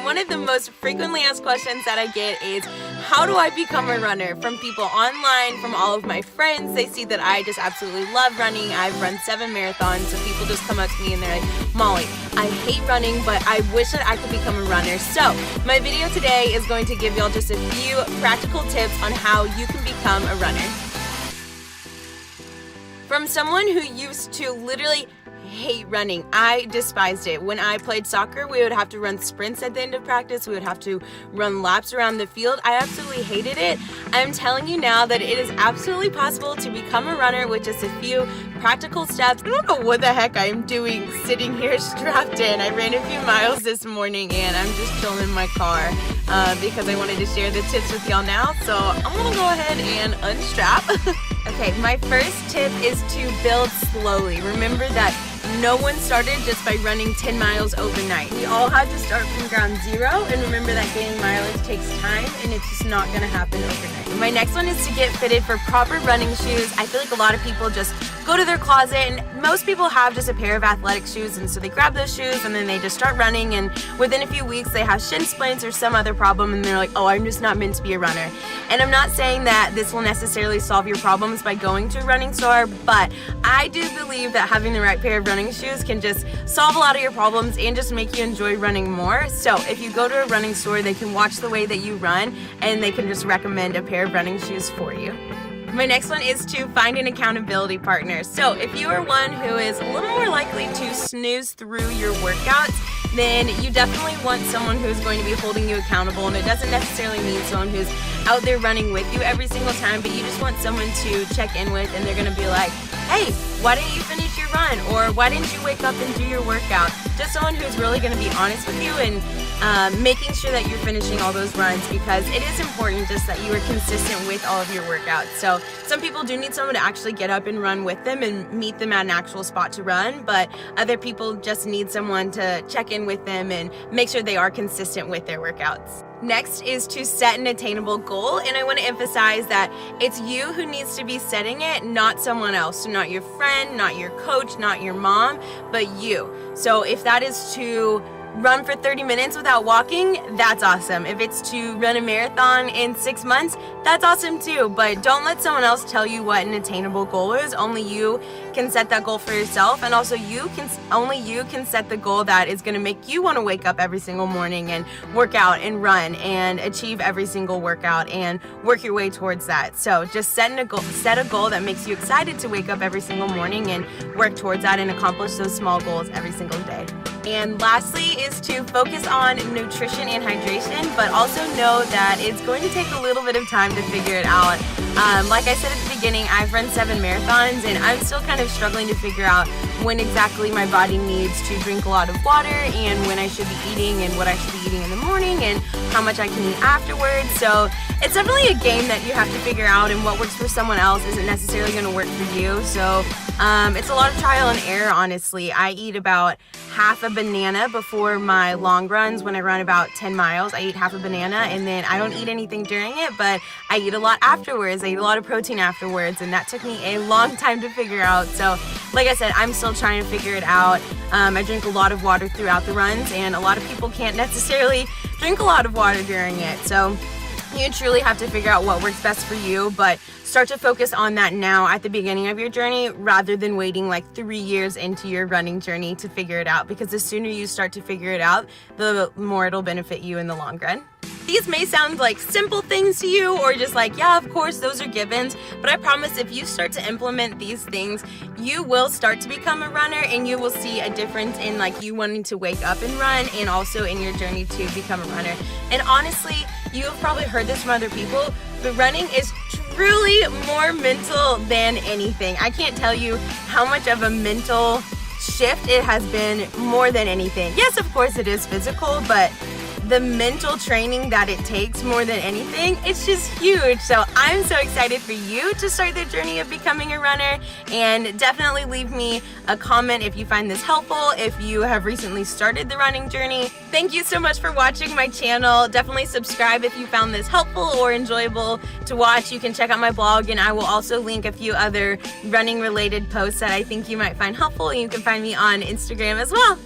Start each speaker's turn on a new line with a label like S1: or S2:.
S1: one of the most frequently asked questions that I get is, how do I become a runner? From people online, from all of my friends. They see that I just absolutely love running. I've run 7 marathons, so people just come up to me and they're like, Molly, I hate running, but I wish that I could become a runner. So my video today is going to give y'all just a few practical tips on how you can become a runner. From someone who used to literally hate running. I despised it. When I played soccer, we would have to run sprints at the end of practice. We would have to run laps around the field. I absolutely hated it. I'm telling you now that it is absolutely possible to become a runner with just a few practical steps. I don't know what the heck I'm doing sitting here strapped in. I ran a few miles this morning and I'm just chilling in my car because I wanted to share the tips with y'all now. So I'm gonna go ahead and unstrap. Okay, my first tip is to build slowly. Remember that no one started just by running 10 miles overnight. We all had to start from ground zero, and remember that gaining mileage takes time and it's just not gonna happen overnight. My next one is to get fitted for proper running shoes. I feel like a lot of people just go to their closet, and most people have just a pair of athletic shoes, and so they grab those shoes and then they just start running, and within a few weeks they have shin splints or some other problem and they're like, oh, I'm just not meant to be a runner. And I'm not saying that this will necessarily solve your problems by going to a running store, but I do believe that having the right pair of running shoes can just solve a lot of your problems and just make you enjoy running more. So if you go to a running store, they can watch the way that you run and they can just recommend a pair of running shoes for you. My next one is to find an accountability partner. So if you are one who is a little more likely to snooze through your workouts, then you definitely want someone who's going to be holding you accountable. And it doesn't necessarily mean someone who's out there running with you every single time, but you just want someone to check in with, and they're gonna be like, hey, why didn't you finish your run? Or why didn't you wake up and do your workout? Just someone who's really gonna be honest with you and making sure that you're finishing all those runs, because it is important just that you are consistent with all of your workouts. So some people do need someone to actually get up and run with them and meet them at an actual spot to run, but other people just need someone to check in with them and make sure they are consistent with their workouts. Next is to set an attainable goal, and I want to emphasize that it's you who needs to be setting it, not someone else. So not your friend, not your coach, not your mom, but you. So if that is to run for 30 minutes without walking, that's awesome. If it's to run a marathon in 6 months, that's awesome too. But don't let someone else tell you what an attainable goal is. Only you can set that goal for yourself, and also only you can set the goal that is going to make you want to wake up every single morning and work out and run and achieve every single workout and work your way towards that. So just set a goal that makes you excited to wake up every single morning and work towards that and accomplish those small goals every single day. And lastly is to focus on nutrition and hydration, but also know that it's going to take a little bit of time to figure it out. Like I said at the beginning, I've run 7 marathons and I'm still kind of struggling to figure out when exactly my body needs to drink a lot of water and when I should be eating and what I should be eating in the morning and how much I can eat afterwards. So it's definitely a game that you have to figure out, and what works for someone else isn't necessarily going to work for you. So it's a lot of trial and error, honestly. I eat about half a banana before my long runs. When I run about 10 miles, I eat half a banana, and then I don't eat anything during it, but I eat a lot afterwards. I eat a lot of protein afterwards, and that took me a long time to figure out. So like I said, I'm still trying to figure it out. I drink a lot of water throughout the runs, and a lot of people can't necessarily drink a lot of water during it. So you truly have to figure out what works best for you, but start to focus on that now at the beginning of your journey rather than waiting like 3 years into your running journey to figure it out, because the sooner you start to figure it out, the more it'll benefit you in the long run. These may sound like simple things to you, or just like, yeah, of course, those are givens, but I promise if you start to implement these things, you will start to become a runner, and you will see a difference in like you wanting to wake up and run, and also in your journey to become a runner. And honestly, you have probably heard this from other people, but running is truly more mental than anything. I can't tell you how much of a mental shift it has been more than anything. Yes, of course it is physical, but the mental training that it takes more than anything, it's just huge. So I'm so excited for you to start the journey of becoming a runner, and definitely leave me a comment if you find this helpful, if you have recently started the running journey. Thank you so much for watching my channel. Definitely subscribe if you found this helpful or enjoyable to watch. You can check out my blog, and I will also link a few other running related posts that I think you might find helpful. You can find me on Instagram as well.